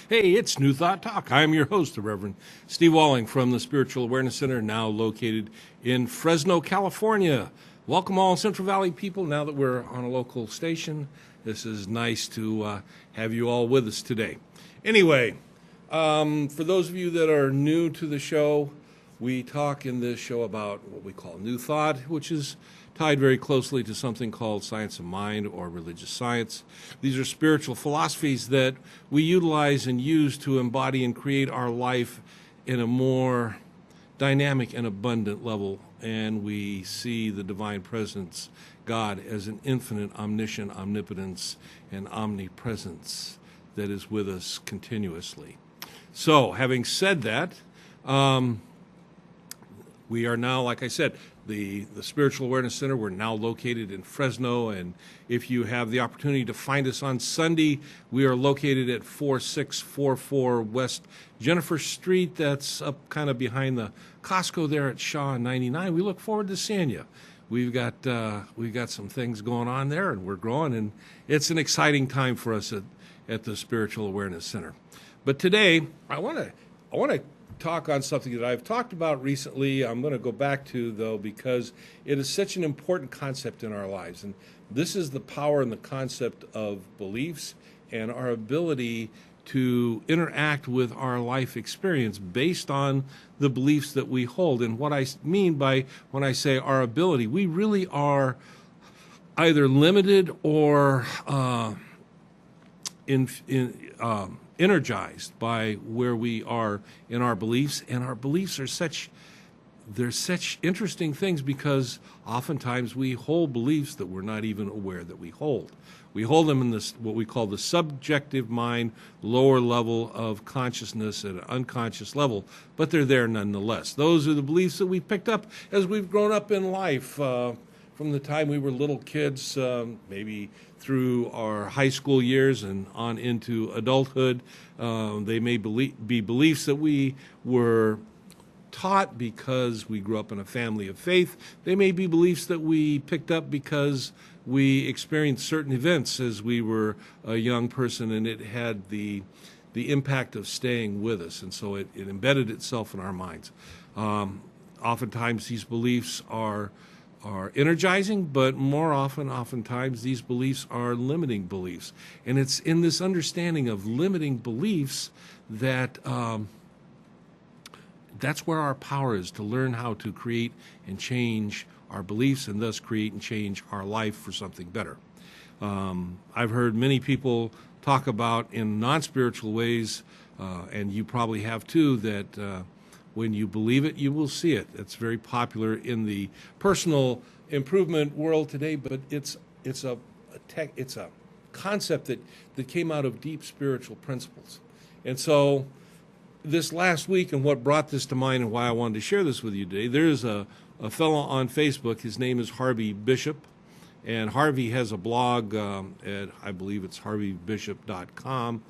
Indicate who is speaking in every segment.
Speaker 1: Hey, it's New Thought Talk. I'm your host, the Reverend Steve Walling from the Spiritual Awareness Center, now located in Fresno, California. Welcome all Central Valley people. Now that we're on a local station, this is nice to have you all with us today. Anyway, for those of you that are new to the show, we talk in this show about what we call New Thought, which is tied very closely to something called science of mind or religious science. These are spiritual philosophies that we utilize and use to embody and create our life in a more dynamic and abundant level. And we see the divine presence, God, as an infinite, omniscient omnipotence and omnipresence that is with us continuously. So, having said that, we are now, like I said, the Spiritual Awareness Center. We're now located in Fresno, and if you have the opportunity to find us on Sunday, we are located at 4644 West Jennifer Street. That's up kind of behind the Costco there at Shaw 99. We look forward to seeing you. We've got some things going on there, and we're growing, and it's an exciting time for us at the Spiritual Awareness Center. But today, I want to talk on something that I've talked about recently. I'm going to go back to, though, because it is such an important concept in our lives. And this is the power and the concept of beliefs and our ability to interact with our life experience based on the beliefs that we hold. And what I mean by when I say our ability, we really are either limited or energized by where we are in our beliefs, and our beliefs are such interesting things because oftentimes we hold beliefs that we're not even aware that we hold. We hold them in this what we call the subjective mind, lower level of consciousness at an unconscious level, but they're there nonetheless. Those are the beliefs that we've picked up as we've grown up in life, from the time we were little kids, maybe through our high school years and on into adulthood. They may be beliefs that we were taught because we grew up in a family of faith. They may be beliefs that we picked up because we experienced certain events as we were a young person, and it had the impact of staying with us, and so it embedded itself in our minds. Oftentimes these beliefs are energizing, but oftentimes these beliefs are limiting beliefs. And it's in this understanding of limiting beliefs that that's where our power is, to learn how to create and change our beliefs and thus create and change our life for something better. I've heard many people talk about in non-spiritual ways, and you probably have too, that when you believe it, you will see it. It's very popular in the personal improvement world today, but it's a concept that came out of deep spiritual principles. And so this last week, and what brought this to mind and why I wanted to share this with you today, there's a fellow on Facebook. His name is Harvey Bishop, and Harvey has a blog at, I believe it's harveybishop.com.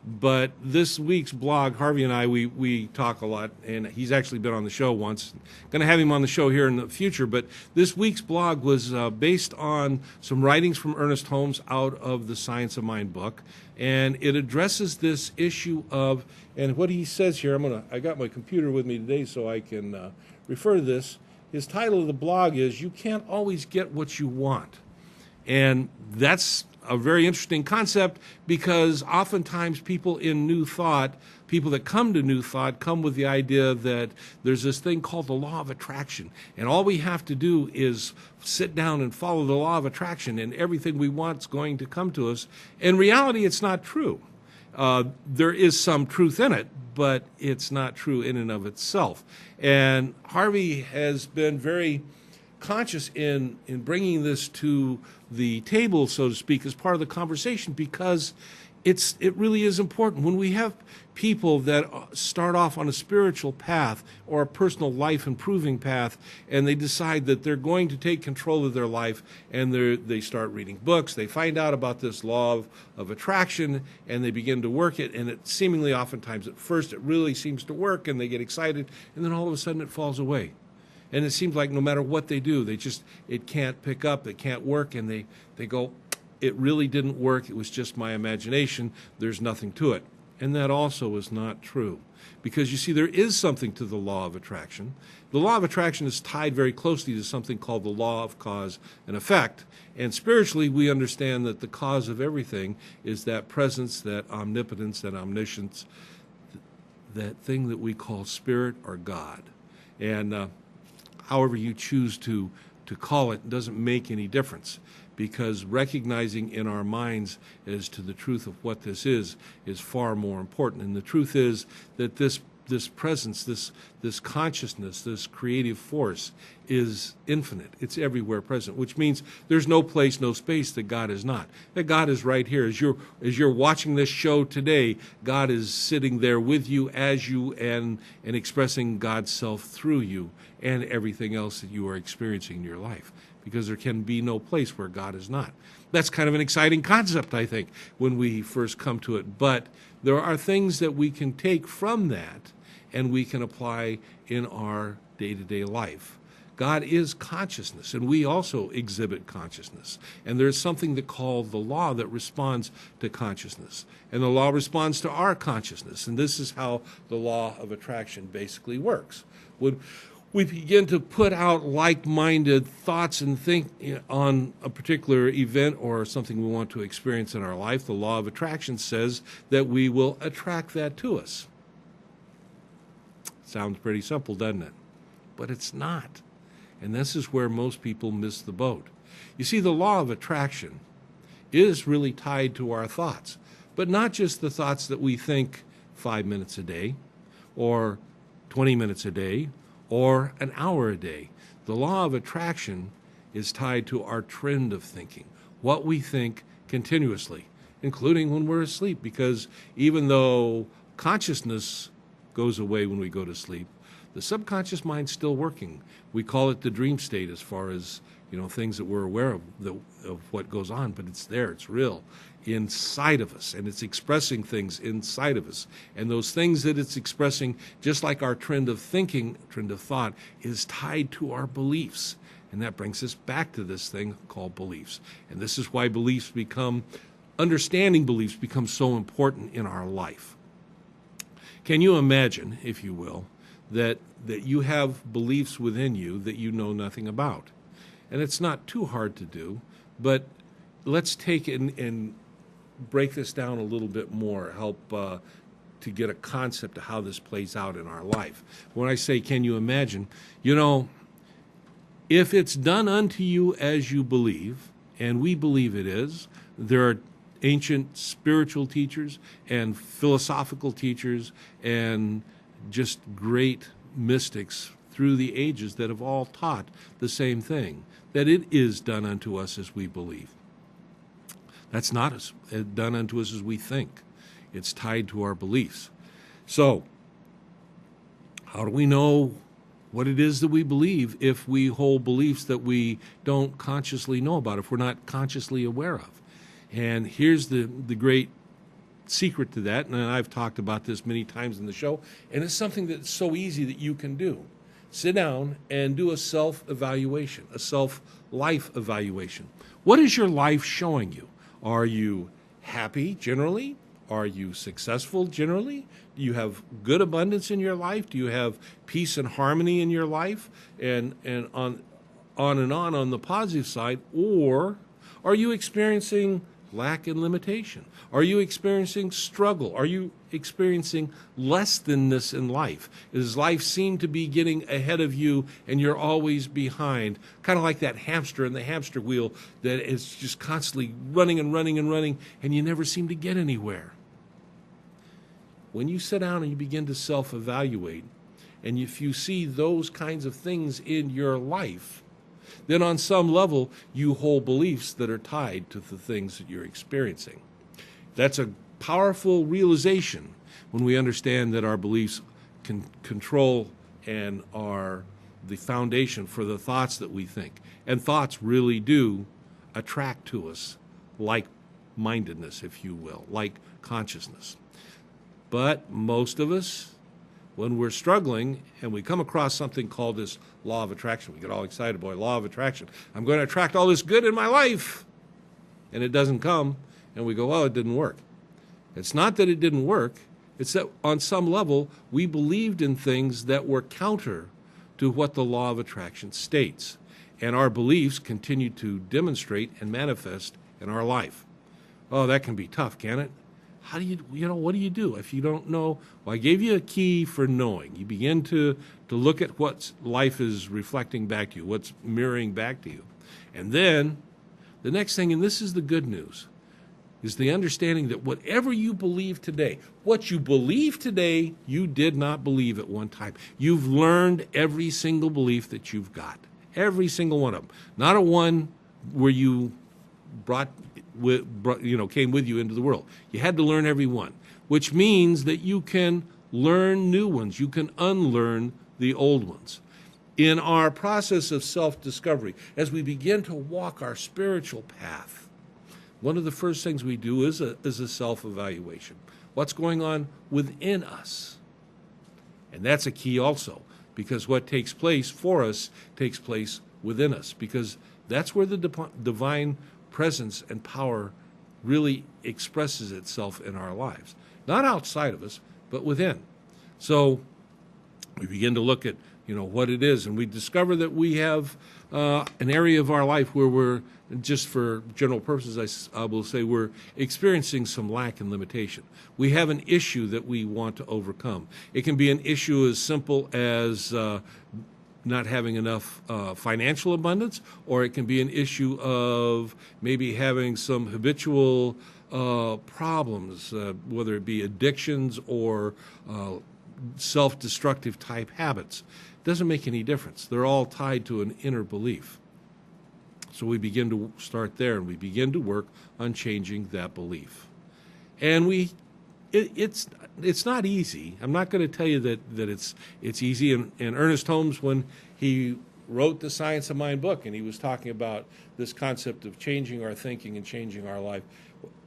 Speaker 1: But this week's blog, Harvey and I, we talk a lot, and he's actually been on the show once. Going to have him on the show here in the future, but this week's blog was based on some writings from Ernest Holmes out of the Science of Mind book, and it addresses this issue of, and what he says here, I got my computer with me today so I can refer to this. His title of the blog is, "You Can't Always Get What You Want." And that's a very interesting concept because oftentimes people in New Thought, people that come to New Thought, come with the idea that there's this thing called the law of attraction. And all we have to do is sit down and follow the law of attraction, and everything we want is going to come to us. In reality, it's not true. There is some truth in it, but it's not true in and of itself. And Harvey has been very conscious in bringing this to the table, so to speak, as part of the conversation, because it really is important. When we have people that start off on a spiritual path or a personal life improving path, and they decide that they're going to take control of their life, and they start reading books, they find out about this law of attraction, and they begin to work it, and it seemingly oftentimes at first it really seems to work, and they get excited, and then all of a sudden it falls away. And it seems like no matter what they do, it can't pick up, it can't work, and they go, it really didn't work, it was just my imagination, there's nothing to it. And that also is not true. Because you see, there is something to the law of attraction. The law of attraction is tied very closely to something called the law of cause and effect. And spiritually, we understand that the cause of everything is that presence, that omnipotence, that omniscience, that thing that we call spirit or God. And however you choose to call it doesn't make any difference, because recognizing in our minds as to the truth of what this is far more important. And the truth is that this presence, this consciousness, this creative force is infinite. It's everywhere present, which means there's no place, no space that God is not. That God is right here. As you're watching this show today, God is sitting there with you, as you, and expressing God's self through you and everything else that you are experiencing in your life, because there can be no place where God is not. That's kind of an exciting concept, I think, when we first come to it. But there are things that we can take from that and we can apply in our day-to-day life. God is consciousness, and we also exhibit consciousness. And there's something that called the law that responds to consciousness. And the law responds to our consciousness. And this is how the law of attraction basically works. When we begin to put out like-minded thoughts and think on a particular event or something we want to experience in our life, the law of attraction says that we will attract that to us. Sounds pretty simple, doesn't it? But it's not. And this is where most people miss the boat. You see, the law of attraction is really tied to our thoughts, but not just the thoughts that we think 5 minutes a day or 20 minutes a day or an hour a day. The law of attraction is tied to our trend of thinking, what we think continuously, including when we're asleep, because even though consciousness goes away when we go to sleep, the subconscious mind's still working. We call it the dream state as far as, things that we're aware of what goes on, but it's there, it's real inside of us, and it's expressing things inside of us. And those things that it's expressing, just like our trend of thinking, trend of thought, is tied to our beliefs. And that brings us back to this thing called beliefs. And this is why understanding beliefs becomes so important in our life. Can you imagine, if you will, that you have beliefs within you that you know nothing about? And it's not too hard to do, but let's take it and break this down a little bit more, help to get a concept of how this plays out in our life. When I say, can you imagine, if it's done unto you as you believe, and we believe it is, there are ancient spiritual teachers and philosophical teachers and just great mystics through the ages that have all taught the same thing, that it is done unto us as we believe. That's not done unto us as we think. It's tied to our beliefs. So, how do we know what it is that we believe if we hold beliefs that we don't consciously know about, if we're not consciously aware of? And here's the great secret to that, and I've talked about this many times in the show, and it's something that's so easy that you can do. Sit down and do a self-evaluation, a self-life evaluation. What is your life showing you? Are you happy generally? Are you successful generally? Do you have good abundance in your life? Do you have peace and harmony in your life? And on the positive side, or are you experiencing lack and limitation? Are you experiencing struggle? Are you experiencing less thanness in life? Does life seem to be getting ahead of you and you're always behind? Kind of like that hamster in the hamster wheel that is just constantly running and running and running, and you never seem to get anywhere. When you sit down and you begin to self-evaluate, and if you see those kinds of things in your life, then on some level you hold beliefs that are tied to the things that you're experiencing. That's a powerful realization when we understand that our beliefs can control and are the foundation for the thoughts that we think. And thoughts really do attract to us like-mindedness, if you will, like consciousness. But most of us, when we're struggling and we come across something called this law of attraction, we get all excited, boy, law of attraction. I'm going to attract all this good in my life. And it doesn't come, and we go, well, it didn't work. It's not that it didn't work. It's that on some level, we believed in things that were counter to what the law of attraction states. And our beliefs continue to demonstrate and manifest in our life. Oh, that can be tough, can it? How do what do you do if you don't know? Well, I gave you a key for knowing. You begin to look at what life is reflecting back to you, what's mirroring back to you. And then the next thing, and this is the good news, is the understanding that whatever you believe today, what you believe today, you did not believe at one time. You've learned every single belief that you've got, every single one of them. Not a one where you came with you into the world. You had to learn every one, which means that you can learn new ones. You can unlearn the old ones. In our process of self-discovery, as we begin to walk our spiritual path, one of the first things we do is a self-evaluation. What's going on within us? And that's a key also, because what takes place for us takes place within us, because that's where the divine presence and power really expresses itself in our lives. Not outside of us, but within. So we begin to look at, what it is, and we discover that we have an area of our life where we're, just for general purposes, I will say we're experiencing some lack and limitation. We have an issue that we want to overcome. It can be an issue as simple as not having enough financial abundance, or it can be an issue of maybe having some habitual problems, whether it be addictions or self-destructive type habits. It doesn't make any difference. They're all tied to an inner belief. So we begin to start there, and we begin to work on changing that belief. And it's not easy. I'm not going to tell you that it's easy. And Ernest Holmes, when he wrote the Science of Mind book, and he was talking about this concept of changing our thinking and changing our life,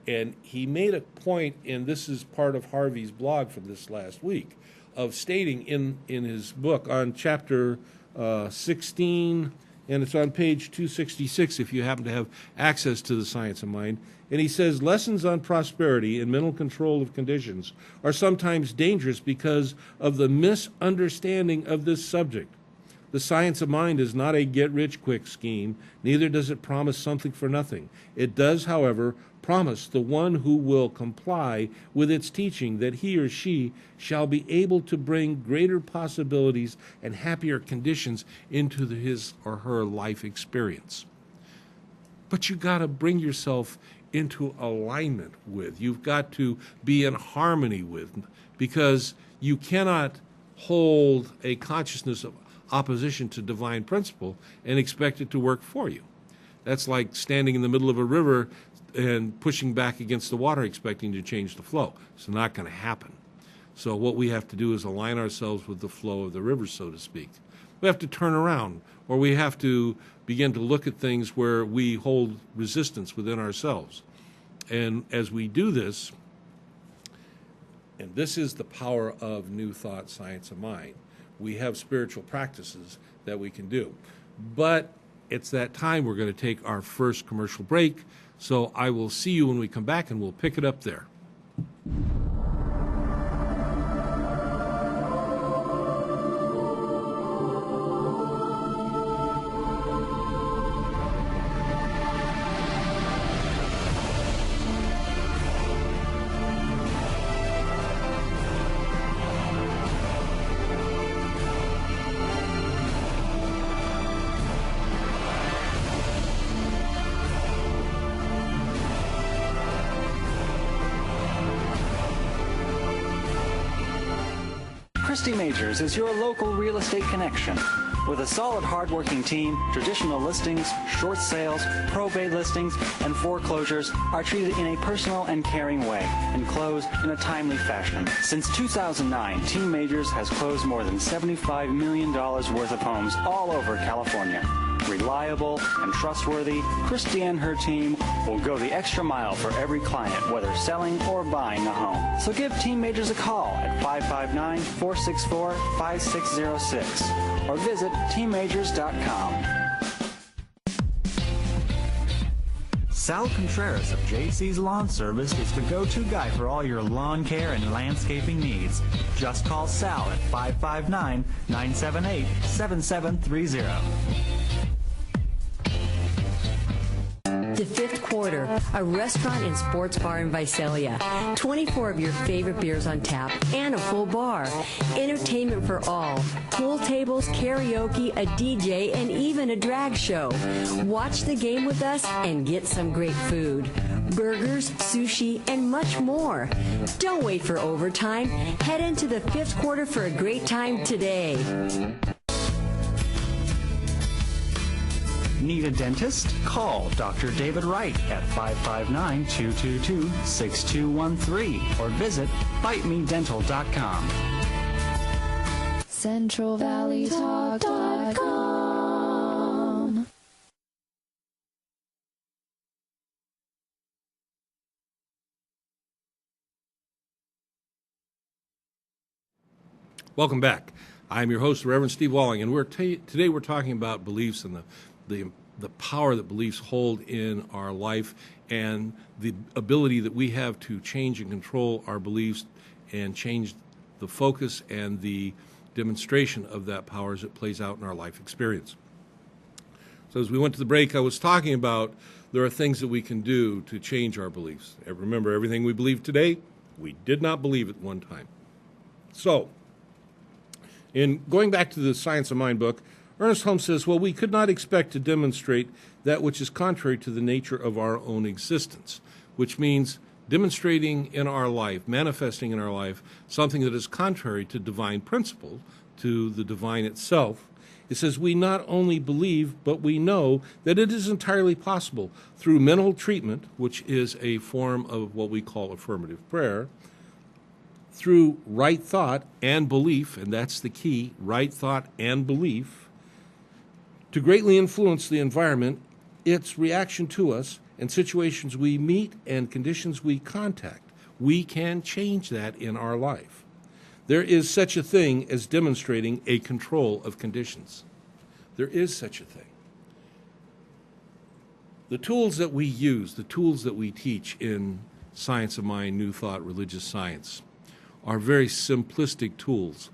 Speaker 1: and he made a point, and this is part of Harvey's blog from this last week, of stating in his book on chapter 16, and it's on page 266 if you happen to have access to the Science of Mind. And he says, lessons on prosperity and mental control of conditions are sometimes dangerous because of the misunderstanding of this subject. The Science of Mind is not a get-rich-quick scheme, neither does it promise something for nothing. It does, however, promise the one who will comply with its teaching that he or she shall be able to bring greater possibilities and happier conditions into his or her life experience. But you got to bring yourself into alignment with. You've got to be in harmony with, because you cannot hold a consciousness of opposition to divine principle and expect it to work for you. That's like standing in the middle of a river and pushing back against the water expecting to change the flow. It's not going to happen. So what we have to do is align ourselves with the flow of the river, so to speak. We have to turn around, or we have to begin to look at things where we hold resistance within ourselves. And as we do this, and this is the power of New Thought Science of Mind, we have spiritual practices that we can do. But it's that time we're going to take our first commercial break. So I will see you when we come back, and we'll pick it up there.
Speaker 2: Majors is your local real estate connection. With a solid, hardworking team, traditional listings, short sales, probate listings, and foreclosures are treated in a personal and caring way and close in a timely fashion. Since 2009, Team Majors has closed more than $75 million worth of homes all over California. Reliable and trustworthy, Christy and her team will go the extra mile for every client, whether selling or buying a home. So give Team Majors a call at 559-464-5606 or visit teammajors.com.
Speaker 3: Sal Contreras of JC's Lawn Service is the go-to guy for all your lawn care and landscaping needs. Just call Sal at 559-978-7730.
Speaker 4: The Fifth Quarter, a restaurant and sports bar in Visalia. 24 of your favorite beers on tap and a full bar. Entertainment for all. Pool tables, karaoke, a DJ, and even a drag show. Watch the game with us and get some great food. Burgers, sushi, and much more. Don't wait for overtime. Head into the Fifth Quarter for a great time today.
Speaker 3: Need a dentist? Call Dr. David Wright at 559-222-6213 or visit bitemedental.com.
Speaker 5: CentralValleyTalk.com.
Speaker 1: Welcome back. I'm your host, Reverend Steve Walling, and today we're talking about beliefs and the power that beliefs hold in our life and the ability that we have to change and control our beliefs and change the focus and the demonstration of that power as it plays out in our life experience. So as we went to the break, I was talking about there are things that we can do to change our beliefs. And remember, everything we believe today, we did not believe at one time. So, in going back to the Science of Mind book, Ernest Holmes says, well, we could not expect to demonstrate that which is contrary to the nature of our own existence, which means demonstrating in our life, manifesting in our life, something that is contrary to divine principle, to the divine itself. It says we not only believe, but we know that it is entirely possible through mental treatment, which is a form of what we call affirmative prayer, through right thought and belief, and that's the key, right thought and belief, to greatly influence the environment, its reaction to us, and situations we meet and conditions we contact. We can change that in our life. There is such a thing as demonstrating a control of conditions. There is such a thing. The tools that we use, the tools that we teach in Science of Mind, New Thought, Religious Science, are very simplistic tools.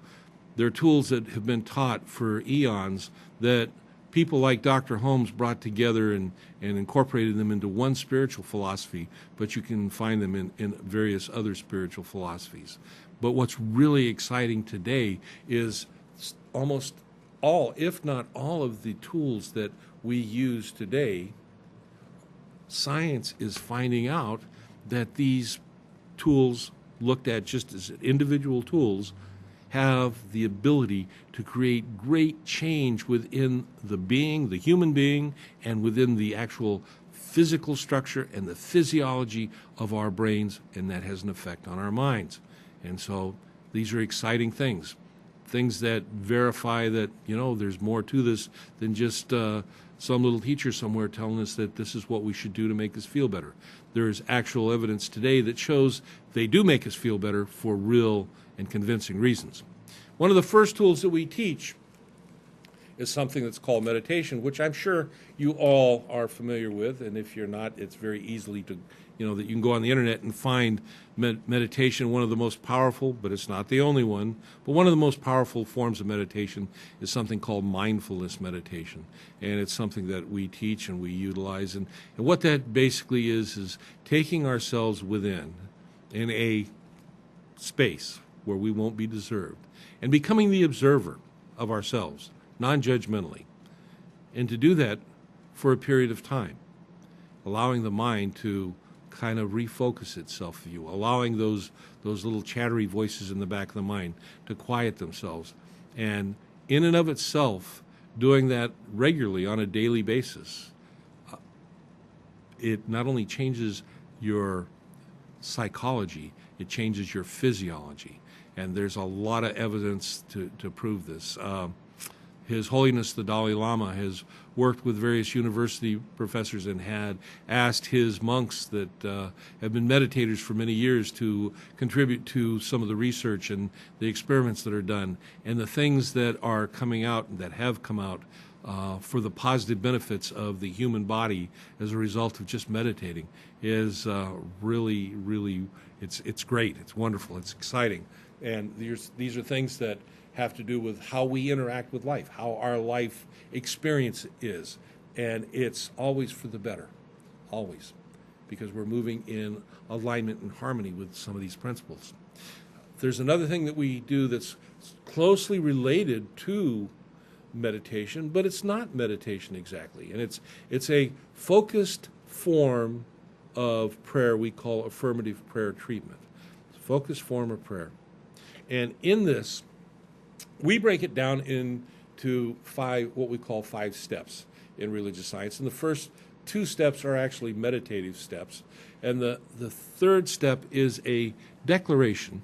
Speaker 1: They're tools that have been taught for eons that people like Dr. Holmes brought together and incorporated them into one spiritual philosophy, but you can find them in various other spiritual philosophies. But what's really exciting today is almost all, if not all, of the tools that we use today, science is finding out that these tools, looked at just as individual tools, have the ability to create great change within the being, the human being, and within the actual physical structure and the physiology of our brains, and that has an effect on our minds. And so these are exciting things that verify that, there's more to this than just some little teacher somewhere telling us that this is what we should do to make us feel better. There's actual evidence today that shows they do make us feel better for real and convincing reasons. One of the first tools that we teach is something that's called meditation, which I'm sure you all are familiar with, and if you're not, it's very easily that you can go on the internet and find meditation. One of the most powerful, but it's not the only one, but one of the most powerful forms of meditation is something called mindfulness meditation, and it's something that we teach and we utilize, and what that basically is taking ourselves within in a space where we won't be disturbed and becoming the observer of ourselves, non-judgmentally, and to do that for a period of time, allowing the mind to kind of refocus itself of you, allowing those little chattery voices in the back of the mind to quiet themselves, and in and of itself doing that regularly on a daily basis, it not only changes your psychology, it changes your physiology. And there's a lot of evidence to prove this. His Holiness the Dalai Lama has worked with various university professors and had asked his monks that have been meditators for many years to contribute to some of the research and the experiments that are done. And the things that are coming out, that have come out, for the positive benefits of the human body as a result of just meditating is really, really, it's great. It's wonderful. It's exciting. And these are things that have to do with how we interact with life, how our life experience is. And it's always for the better, always, because we're moving in alignment and harmony with some of these principles. There's another thing that we do that's closely related to meditation, but it's not meditation exactly. And it's a focused form of prayer we call affirmative prayer treatment. It's a focused form of prayer. And in this, we break it down into what we call 5 steps in religious science. And the first 2 steps are actually meditative steps. And the third step is a declaration.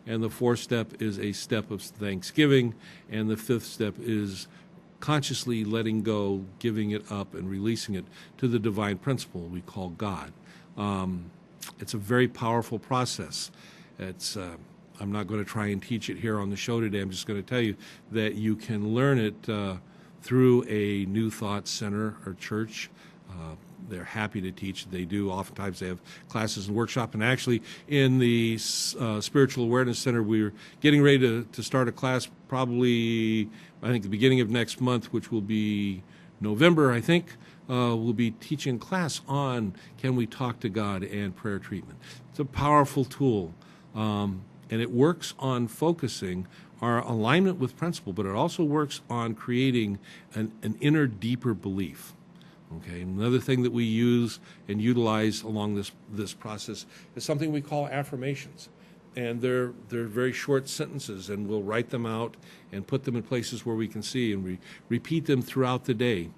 Speaker 1: And the 4th step is a step of thanksgiving. And the 5th step is consciously letting go, giving it up, and releasing it to the divine principle we call God. It's a very powerful process. I'm not going to try and teach it here on the show today. I'm just going to tell you that you can learn it through a New Thought Center or church. They're happy to teach. They do. Oftentimes they have classes and workshops. And actually, in the Spiritual Awareness Center, we're getting ready to start a class probably, I think, the beginning of next month, which will be November, I think. We'll be teaching class on Can We Talk to God and prayer treatment. It's a powerful tool. And it works on focusing our alignment with principle, but it also works on creating an inner, deeper belief. Okay. Another thing that we use and utilize along this process is something we call affirmations. And they're very short sentences, and we'll write them out and put them in places where we can see, and repeat them throughout the day.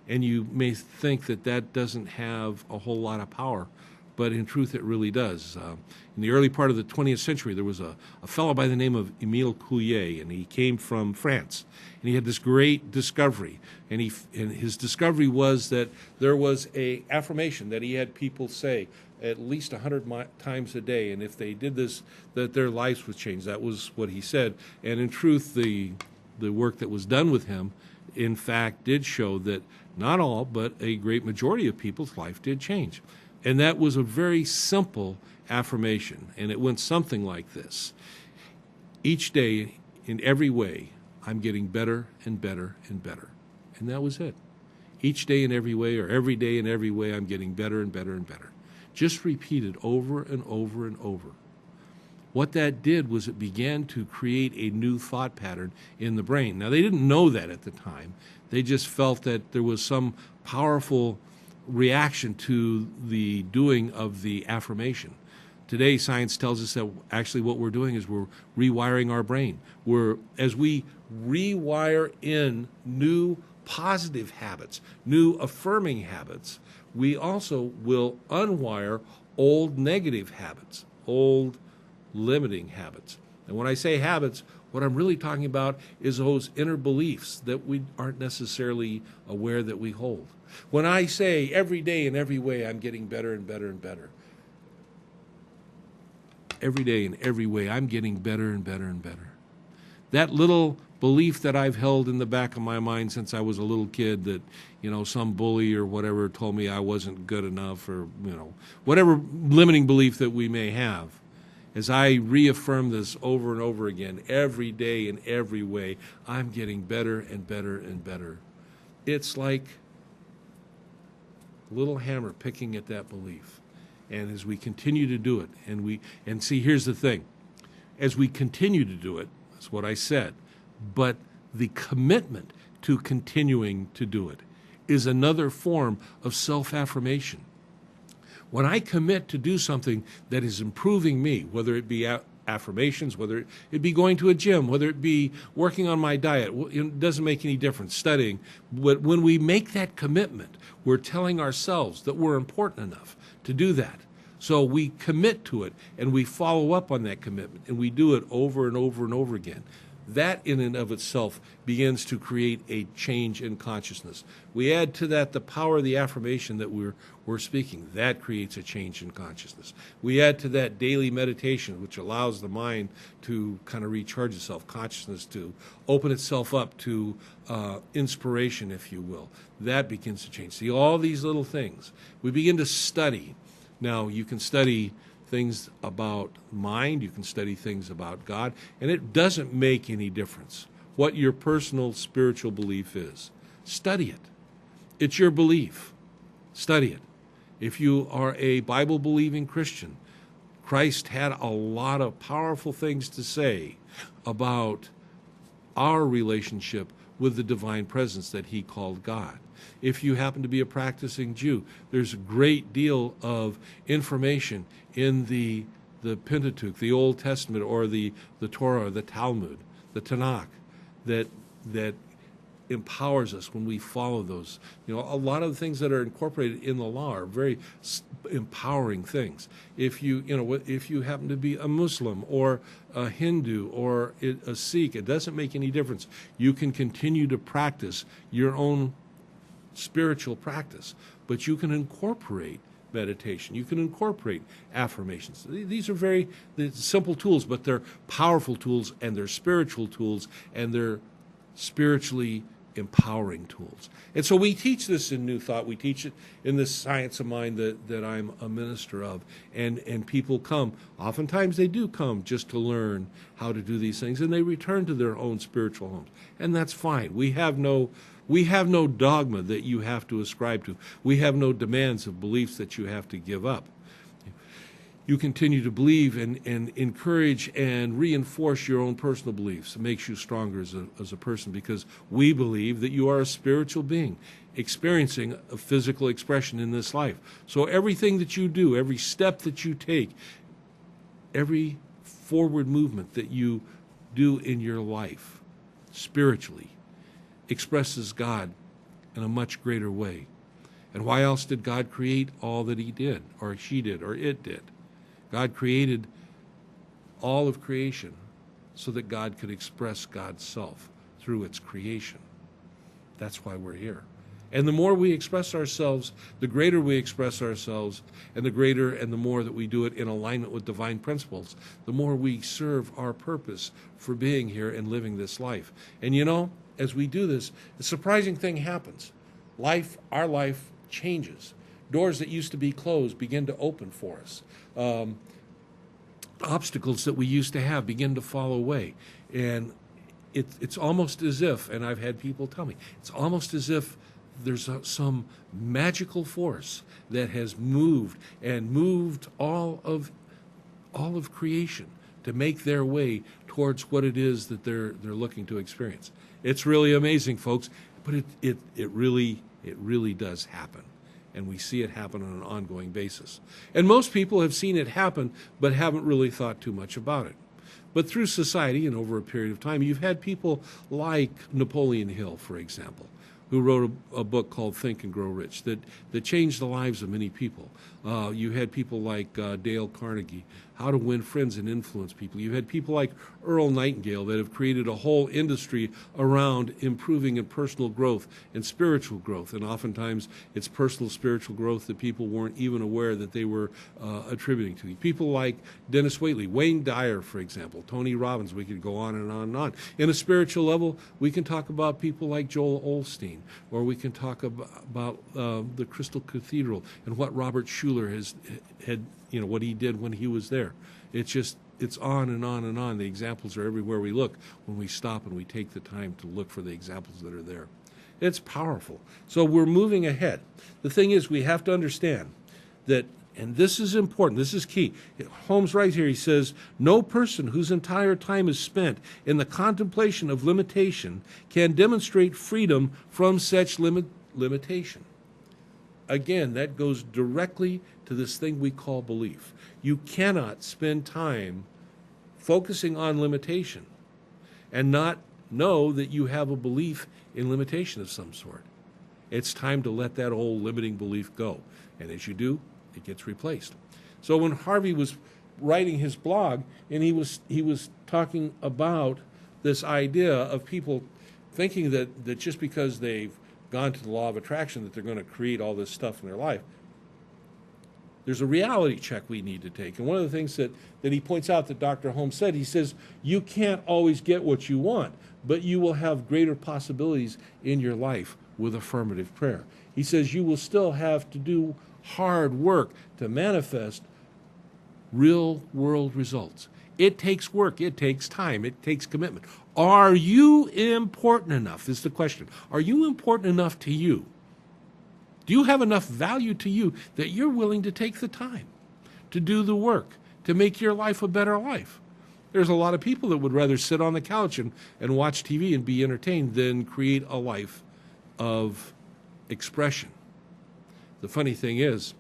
Speaker 1: And you may think that doesn't have a whole lot of power, but in truth it really does. In the early part of the 20th century, there was a fellow by the name of Émile Couillet, and he came from France. And he had this great discovery. And his discovery was that there was a affirmation that he had people say at least 100 times a day, and if they did this, that their lives would change. That was what he said. And in truth, the work that was done with him, in fact, did show that not all, but a great majority of people's life did change. And that was a very simple affirmation, and it went something like this. Each day, in every way, I'm getting better and better and better. And that was it. Each day in every way, or every day in every way, I'm getting better and better and better. Just repeated over and over and over. What that did was it began to create a new thought pattern in the brain. Now, they didn't know that at the time. They just felt that there was some powerful reaction to the doing of the affirmation. Today, science tells us that actually what we're doing is we're rewiring our brain. As we rewire in new positive habits, new affirming habits, we also will unwire old negative habits, old limiting habits. And when I say habits, what I'm really talking about is those inner beliefs that we aren't necessarily aware that we hold. When I say every day in every way I'm getting better and better and better, every day in every way I'm getting better and better and better. That little belief that I've held in the back of my mind since I was a little kid that, some bully or whatever told me I wasn't good enough, or, whatever limiting belief that we may have. As I reaffirm this over and over again, every day in every way, I'm getting better and better and better. It's like a little hammer picking at that belief. And as we continue to do it, and see, here's the thing. As we continue to do it, that's what I said, but the commitment to continuing to do it is another form of self-affirmation. When I commit to do something that is improving me, whether it be affirmations, whether it be going to a gym, whether it be working on my diet. It doesn't make any difference, studying. But when we make that commitment, we're telling ourselves that we're important enough to do that. So we commit to it, and we follow up on that commitment, and we do it over and over and over again. That in and of itself begins to create a change in consciousness. We add to that the power of the affirmation that we're speaking. That creates a change in consciousness. We add to that daily meditation, which allows the mind to kind of recharge itself, consciousness to open itself up to inspiration, if you will. That begins to change. See, all these little things. We begin to study. Now, you can study things about mind, you can study things about God, and it doesn't make any difference what your personal spiritual belief is. Study it. It's your belief. Study it. If you are a Bible-believing Christian, Christ had a lot of powerful things to say about our relationship with the divine presence that he called God. If you happen to be a practicing Jew, there's a great deal of information in the Pentateuch, the Old Testament, or the Torah, or the Talmud, the Tanakh, that empowers us when we follow those. You know, a lot of the things that are incorporated in the law are very empowering things. If you happen to be a Muslim or a Hindu or a Sikh, it doesn't make any difference. You can continue to practice your own spiritual practice, but you can incorporate meditation. You can incorporate affirmations. These are very simple tools, but they're powerful tools, and they're spiritual tools, and they're spiritually empowering tools. And so we teach this in New Thought. We teach it in this Science of Mind that I'm a minister of. And people come. Oftentimes they do come just to learn how to do these things, and they return to their own spiritual homes. And that's fine. We have no dogma that you have to ascribe to. We have no demands of beliefs that you have to give up. You continue to believe and encourage and reinforce your own personal beliefs. It makes you stronger as a person, because we believe that you are a spiritual being experiencing a physical expression in this life. So everything that you do, every step that you take, every forward movement that you do in your life spiritually expresses God in a much greater way. And why else did God create all that he did, or she did, or it did? God created all of creation so that God could express God's self through its creation. That's why we're here. And the more we express ourselves, the greater we express ourselves, and the greater and the more that we do it in alignment with divine principles, the more we serve our purpose for being here and living this life. And you know, as we do this, a surprising thing happens. Our life changes. Doors that used to be closed begin to open for us. Obstacles that we used to have begin to fall away. And it's almost as if, and I've had people tell me, it's almost as if there's some magical force that has moved all of creation to make their way towards what it is that they're looking to experience. It's really amazing, folks, but it really does happen. And we see it happen on an ongoing basis. And most people have seen it happen, but haven't really thought too much about it. But through society and over a period of time, you've had people like Napoleon Hill, for example, who wrote a book called Think and Grow Rich that changed the lives of many people. You had people like Dale Carnegie, How to Win Friends and Influence People. You had people like Earl Nightingale that have created a whole industry around improving in personal growth and spiritual growth. And oftentimes it's personal spiritual growth that people weren't even aware that they were attributing to. People like Dennis Waitley, Wayne Dyer, for example, Tony Robbins. We could go on and on and on. In a spiritual level, we can talk about people like Joel Osteen, or we can talk about the Crystal Cathedral and what Robert Schuller had, what he did when he was there. It's on and on and on. The examples are everywhere we look when we stop and we take the time to look for the examples that are there. It's powerful. So we're moving ahead. The thing is, we have to understand that, and this is important, this is key. Holmes right here, he says, no person whose entire time is spent in the contemplation of limitation can demonstrate freedom from such limitation. Again, that goes directly to this thing we call belief. You cannot spend time focusing on limitation and not know that you have a belief in limitation of some sort. It's time to let that old limiting belief go. And as you do, it gets replaced. So when Harvey was writing his blog, and he was talking about this idea of people thinking that just because they've gone to the law of attraction that they're going to create all this stuff in their life. There's a reality check we need to take. And one of the things that he points out that Dr. Holmes said, he says, you can't always get what you want, but you will have greater possibilities in your life with affirmative prayer. He says you will still have to do hard work to manifest real world results. It takes work, it takes time, it takes commitment. Are you important enough, is the question. Are you important enough to you? Do you have enough value to you that you're willing to take the time to do the work, to make your life a better life? There's a lot of people that would rather sit on the couch and watch TV and be entertained than create a life of expression. The funny thing is,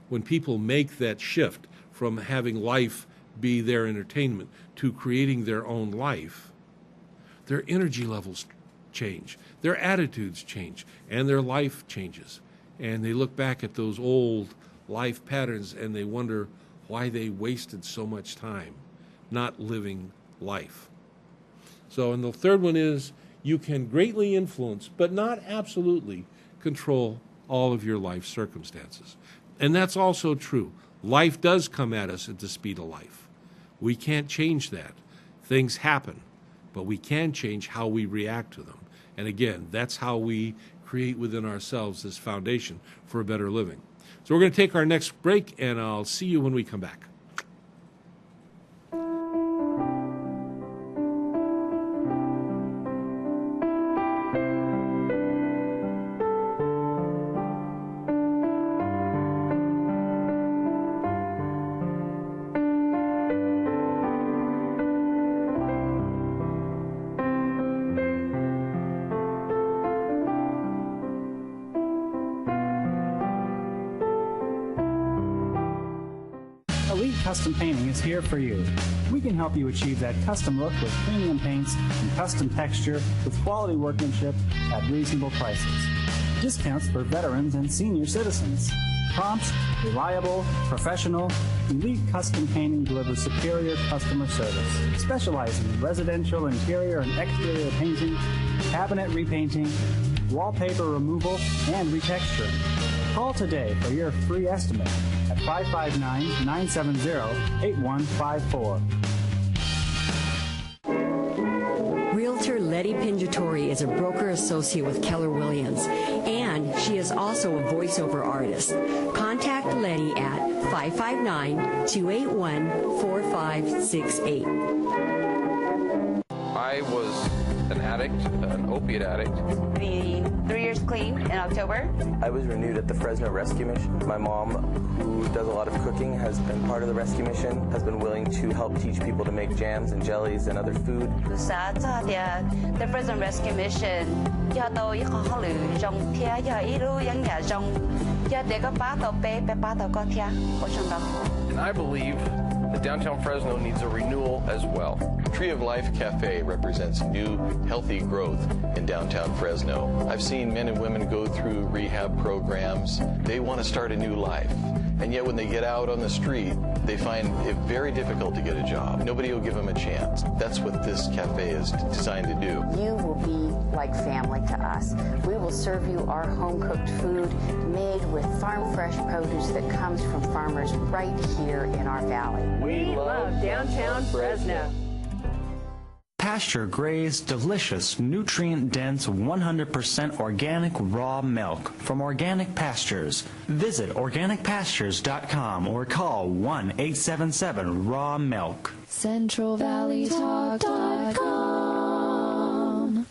Speaker 1: when people make that shift from having life be their entertainment to creating their own life, their energy levels change, their attitudes change, and their life changes. And they look back at those old life patterns and they wonder why they wasted so much time not living life. So, and the third one is you can greatly influence, but not absolutely control all of your life circumstances. And that's also true. Life does come at us at the speed of life. We can't change that. Things happen, but we can change how we react to them. And again, that's how we create within ourselves this foundation for a better living. So we're going to take our next break, and I'll see you when we come back.
Speaker 3: Elite Custom Painting is here for you. We can help you achieve that custom look with premium paints and custom texture with quality workmanship at reasonable prices. Discounts for veterans and senior citizens. Prompt, reliable, professional, Elite Custom Painting delivers superior customer service, specializing in residential interior and exterior painting, cabinet repainting, wallpaper removal, and retexturing. Call today for your free estimate at 559-970-8154.
Speaker 4: Realtor Letty Pinjatori is a broker associate with Keller Williams, and she is also a voiceover artist. Contact Letty at 559-281-4568.
Speaker 6: I was an addict, an opiate addict.
Speaker 7: Be 3 years clean in October.
Speaker 8: I was renewed at the Fresno Rescue Mission. My mom, who does a lot of cooking, has been part of the rescue mission, has been willing to help teach people to make jams and jellies and other food.
Speaker 7: The Fresno Rescue Mission,
Speaker 6: And I believe that downtown Fresno needs a renewal as well. Tree of Life Cafe represents new, healthy growth in downtown Fresno. I've seen men and women go through rehab programs. They want to start a new life. And yet when they get out on the street, they find it very difficult to get a job. Nobody will give them a chance. That's what this cafe is designed to do.
Speaker 9: You will be like family to us. We will serve you our home-cooked food made with farm-fresh produce that comes from farmers right here in our valley.
Speaker 4: We love downtown Fresno.
Speaker 3: Pasture-grazed, delicious, nutrient-dense, 100% organic raw milk from Organic Pastures. Visit organicpastures.com or call 1-877-RAW-MILK.
Speaker 5: CentralValleyTalk.com.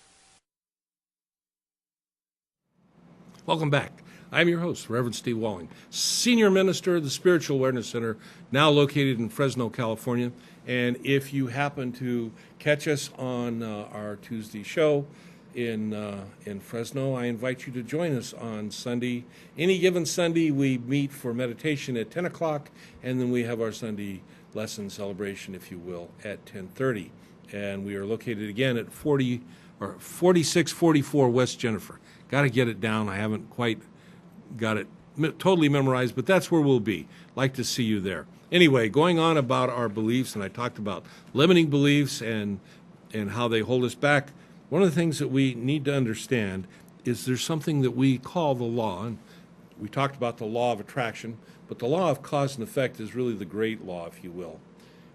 Speaker 1: Welcome back. I'm your host, Reverend Steve Walling, Senior Minister of the Spiritual Awareness Center, now located in Fresno, California. And if you happen to catch us on our Tuesday show in Fresno, I invite you to join us on Sunday. Any given Sunday, we meet for meditation at 10 o'clock, and then we have our Sunday lesson celebration, if you will, at 10:30. And we are located again at 4644 West Jennifer. Got to get it down. I haven't quite got it totally memorized, but that's where we'll be. Like to see you there. Anyway, going on about our beliefs, and I talked about limiting beliefs and how they hold us back. One of the things that we need to understand is there's something that we call the law. And we talked about the law of attraction, but the law of cause and effect is really the great law, if you will.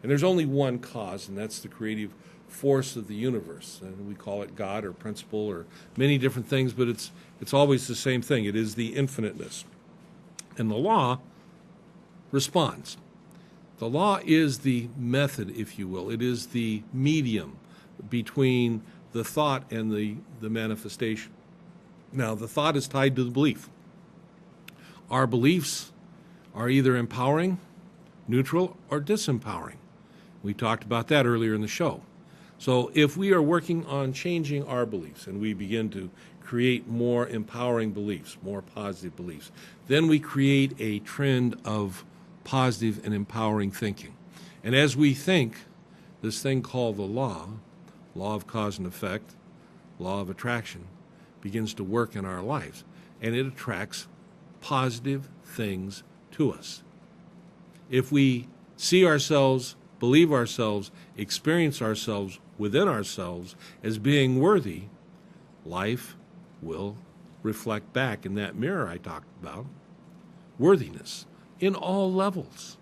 Speaker 1: And there's only one cause, and that's the creative force of the universe. And we call it God or principle or many different things, but it's always the same thing. It is the infiniteness. And the law responds. The law is the method, if you will. It is the medium between the thought and the manifestation. Now, the thought is tied to the belief. Our beliefs are either empowering, neutral, or disempowering. We talked about that earlier in the show. So if we are working on changing our beliefs and we begin to create more empowering beliefs, more positive beliefs, then we create a trend of positive and empowering thinking. And as we think, this thing called the law of cause and effect, law of attraction, begins to work in our lives. And it attracts positive things to us. If we see ourselves, believe ourselves, experience ourselves within ourselves as being worthy, life will reflect back in that mirror I talked about. Worthiness in all levels,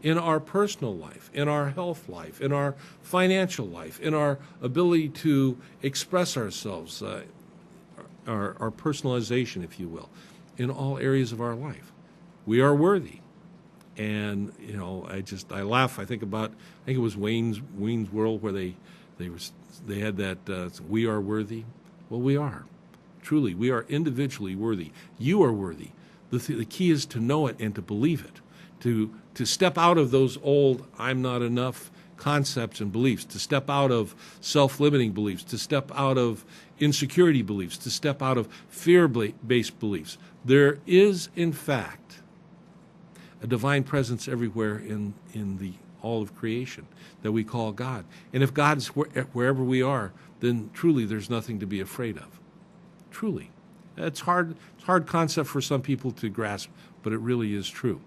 Speaker 1: in our personal life, in our health life, in our financial life, in our ability to express ourselves, our personalization, if you will, in all areas of our life. We are worthy. And, you know, I laugh. I think it was Wayne's World where they had that, we are worthy. Well, we are. Truly, we are individually worthy. You are worthy. The key is to know it and to believe it, to step out of those old I'm not enough concepts and beliefs, to step out of self-limiting beliefs, to step out of insecurity beliefs, to step out of fear-based beliefs. There is, in fact, a divine presence everywhere in the all of creation that we call God. And if God is wherever we are, then truly there's nothing to be afraid of. Truly. It's hard concept for some people to grasp, but it really is true.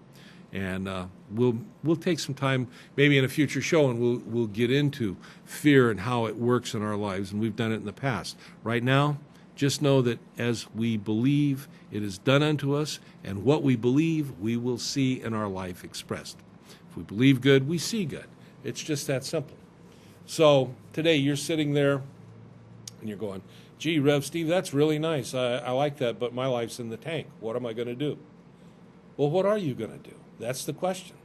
Speaker 1: And we'll take some time, maybe in a future show, and we'll get into fear and how it works in our lives, and we've done it in the past. Right now, just know that as we believe, it is done unto us, and what we believe, we will see in our life expressed. If we believe good, we see good. It's just that simple. So today you're sitting there, and you're going, gee, Rev Steve, that's really nice. I like that, but my life's in the tank. What am I going to do? Well, what are you going to do? That's the question.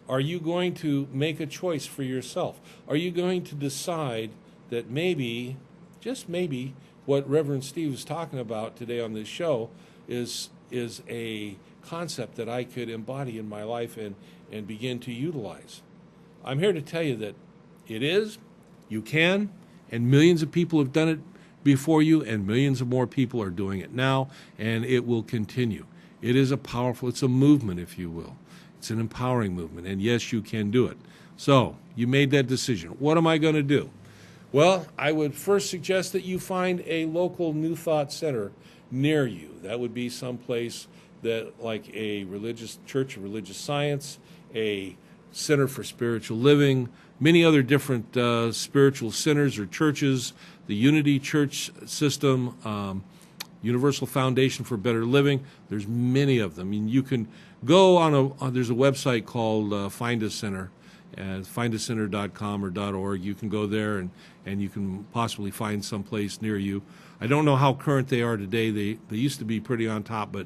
Speaker 1: Are you going to make a choice for yourself? Are you going to decide that maybe, just maybe, what Reverend Steve is talking about today on this show is a concept that I could embody in my life and begin to utilize? I'm here to tell you that it is, you can, and millions of people have done it before you, and millions of more people are doing it now, and it will continue. It is it's a movement, if you will. It's an empowering movement, and yes, you can do it. So, you made that decision. What am I going to do? Well, I would first suggest that you find a local New Thought Center near you. That would be someplace that, like a religious church of religious science, a center for spiritual living, many other different spiritual centers or churches, the Unity Church System, Universal Foundation for Better Living. There's many of them. I mean, you can go there's a website called Find a Center, findacenter.com or .org. You can go there and you can possibly find some place near you. I don't know how current they are today. They used to be pretty on top, but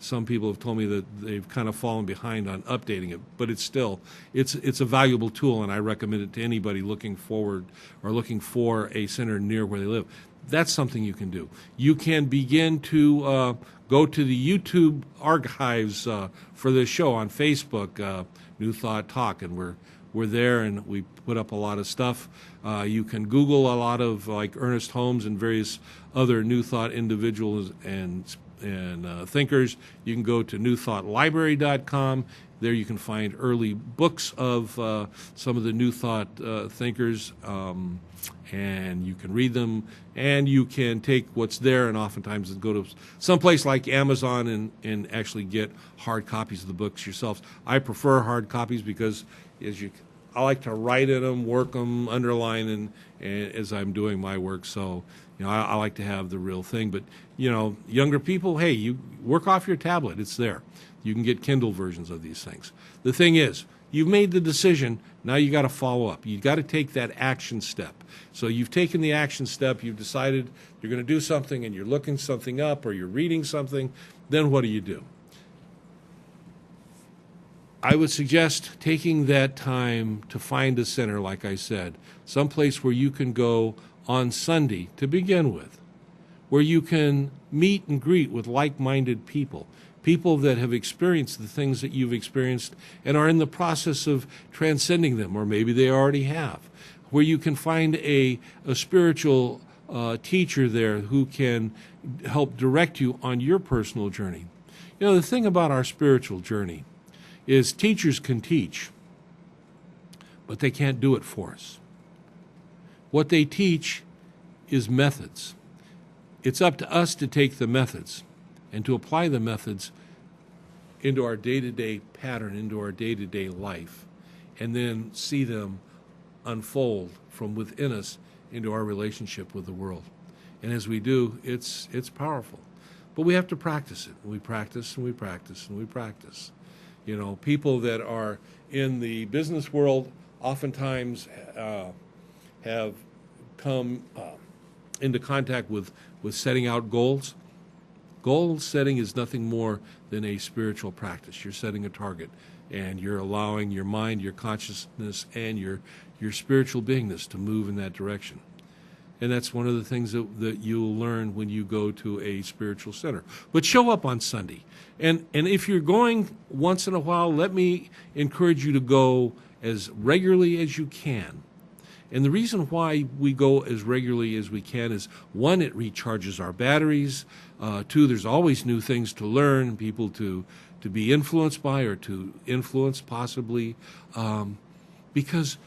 Speaker 1: some people have told me that they've kind of fallen behind on updating it. But it's a valuable tool, and I recommend it to anybody looking forward or looking for a center near where they live. That's something you can do. You can begin to go to the YouTube archives for this show on Facebook, New Thought Talk, and we're there, and we put up a lot of stuff. You can Google a lot of like Ernest Holmes and various other New Thought individuals and thinkers. You can go to NewThoughtLibrary.com There you can find early books of some of the New Thought thinkers, and you can read them, and you can take what's there and oftentimes go to someplace like Amazon and actually get hard copies of the books yourselves. I prefer hard copies because I like to write in them, work them, underline, and as I'm doing my work. So, I like to have the real thing. But, younger people, hey, you work off your tablet. It's there. You can get Kindle versions of these things. The thing is, you've made the decision. Now you got to follow up. You got to take that action step. So you've taken the action step. You've decided you're going to do something, and you're looking something up or you're reading something. Then what do? I would suggest taking that time to find a center, like I said, someplace where you can go on Sunday to begin with, where you can meet and greet with like-minded people that have experienced the things that you've experienced and are in the process of transcending them, or maybe they already have, where you can find a spiritual teacher there who can help direct you on your personal journey. The thing about our spiritual journey is teachers can teach, but they can't do it for us. What they teach is methods. It's up to us to take the methods and to apply the methods into our day-to-day pattern, into our day-to-day life, and then see them unfold from within us into our relationship with the world. And as we do, it's powerful. But we have to practice it. We practice and we practice and we practice. People that are in the business world oftentimes have come into contact with setting out goals. Goal setting is nothing more than a spiritual practice. You're setting a target, and you're allowing your mind, your consciousness, and your spiritual beingness to move in that direction. And that's one of the things that you'll learn when you go to a spiritual center. But show up on Sunday. And if you're going once in a while, let me encourage you to go as regularly as you can. And the reason why we go as regularly as we can is, one, it recharges our batteries. Two, there's always new things to learn, people to be influenced by or to influence possibly. Because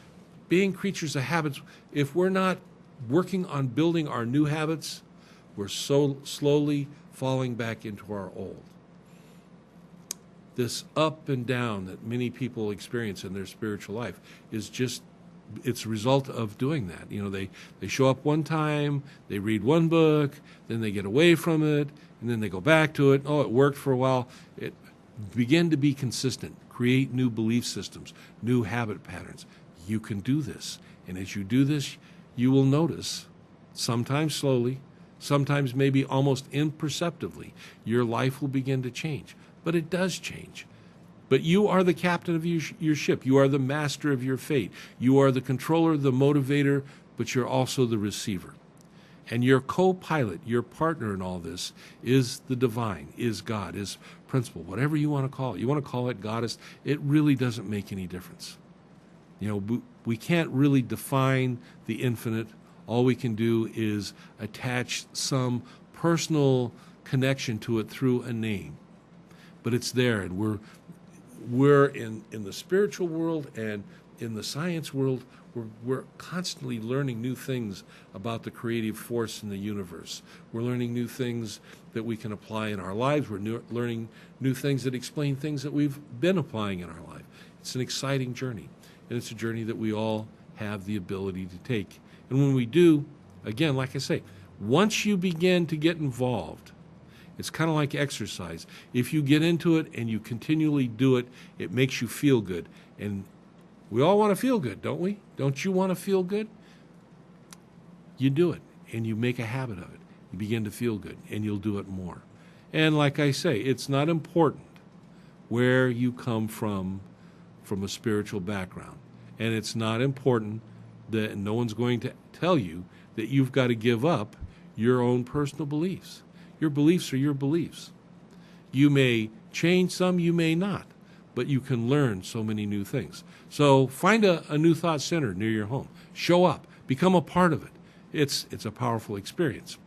Speaker 1: being creatures of habits, if we're not working on building our new habits, we're so slowly falling back into our old. This up and down that many people experience in their spiritual life is just, it's a result of doing that. They show up one time, they read one book, then they get away from it, and then they go back to it. Oh, it worked for a while. Begin to be consistent. Create new belief systems, new habit patterns. You can do this. And as you do this, you will notice, sometimes slowly, sometimes maybe almost imperceptibly, your life will begin to change. But it does change. But you are the captain of your ship. You are the master of your fate. You are the controller, the motivator, but you're also the receiver. And your co-pilot, your partner in all this, is the divine, is God, is principle, whatever you want to call it. You want to call it goddess, it really doesn't make any difference. We can't really define the infinite. All we can do is attach some personal connection to it through a name. But it's there, and we're in the spiritual world and in the science world, we're constantly learning new things about the creative force in the universe. We're learning new things that we can apply in our lives. We're learning new things that explain things that we've been applying in our life. It's an exciting journey, and it's a journey that we all have the ability to take. And when we do, again, like I say, once you begin to get involved, it's kind of like exercise. If you get into it and you continually do it, it makes you feel good. And we all want to feel good, don't we? Don't you want to feel good? You do it, and you make a habit of it. You begin to feel good, and you'll do it more. And like I say, it's not important where you come from a spiritual background. And it's not important that no one's going to tell you that you've got to give up your own personal beliefs. Your beliefs are your beliefs. You may change some, you may not, but you can learn so many new things. So find a New Thought Center near your home. Show up. Become a part of it. It's a powerful experience.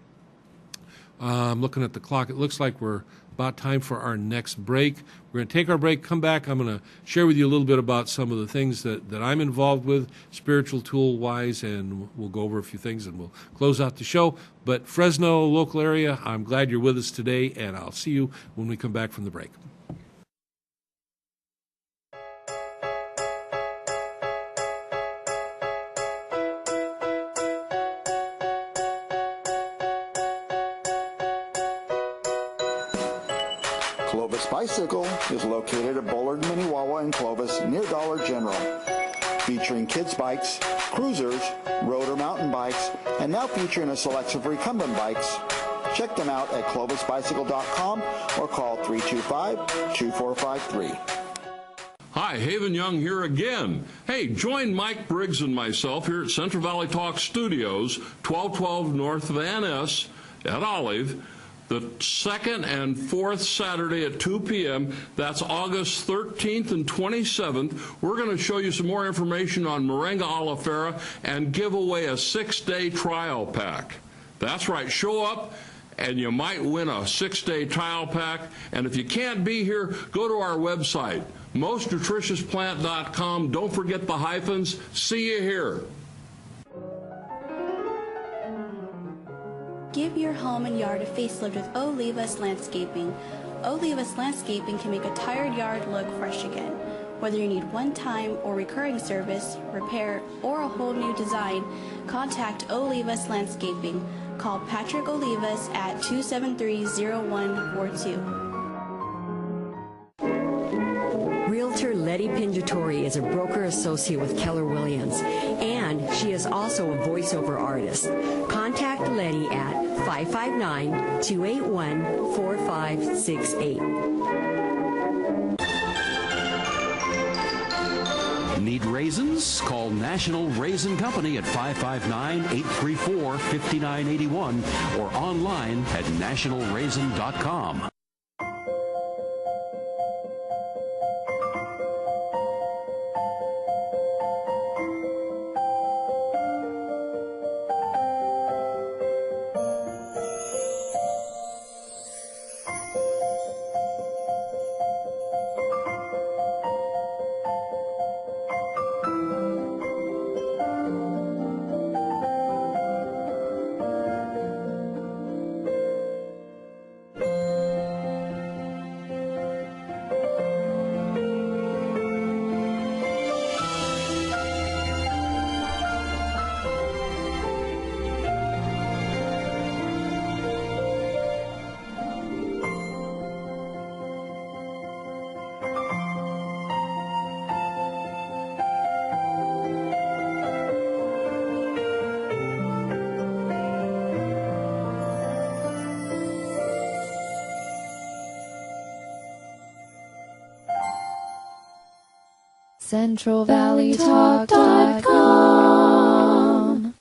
Speaker 1: I'm looking at the clock. It looks like we're about time for our next break. We're going to take our break, come back. I'm going to share with you a little bit about some of the things that I'm involved with, spiritual tool-wise, and we'll go over a few things, and we'll close out the show. But Fresno, local area, I'm glad you're with us today, and I'll see you when we come back from the break.
Speaker 10: Clovis Bicycle is located at Bullard, Minnewawa, and Clovis near Dollar General. Featuring kids' bikes, cruisers, road or mountain bikes, and now featuring a selection of recumbent bikes. Check them out at clovisbicycle.com or call 325-2453.
Speaker 11: Hi, Haven Young here again. Hey, join Mike Briggs and myself here at Central Valley Talk Studios, 1212 North Van Ness at Olive, the second and fourth Saturday at 2 p.m. That's August 13th and 27th. We're going to show you some more information on Moringa oleifera and give away a 6-day trial pack. That's right, show up and you might win a 6-day trial pack. And if you can't be here, go to our website, mostnutritiousPlant.com. Don't forget the hyphens. See you here.
Speaker 12: Give your home and yard a facelift with Olivas Landscaping. Olivas Landscaping can make a tired yard look fresh again. Whether you need one-time or recurring service, repair, or a whole new design, contact Olivas Landscaping. Call Patrick Olivas at 273-0142.
Speaker 4: Realtor Letty Pinjatori is a broker associate with Keller Williams, and she is also a voiceover artist. Contact Letty at 559-281-4568.
Speaker 13: Need raisins? Call National Raisin Company at 559-834-5981 or online at nationalraisin.com.
Speaker 5: CentralValleyTalk.com.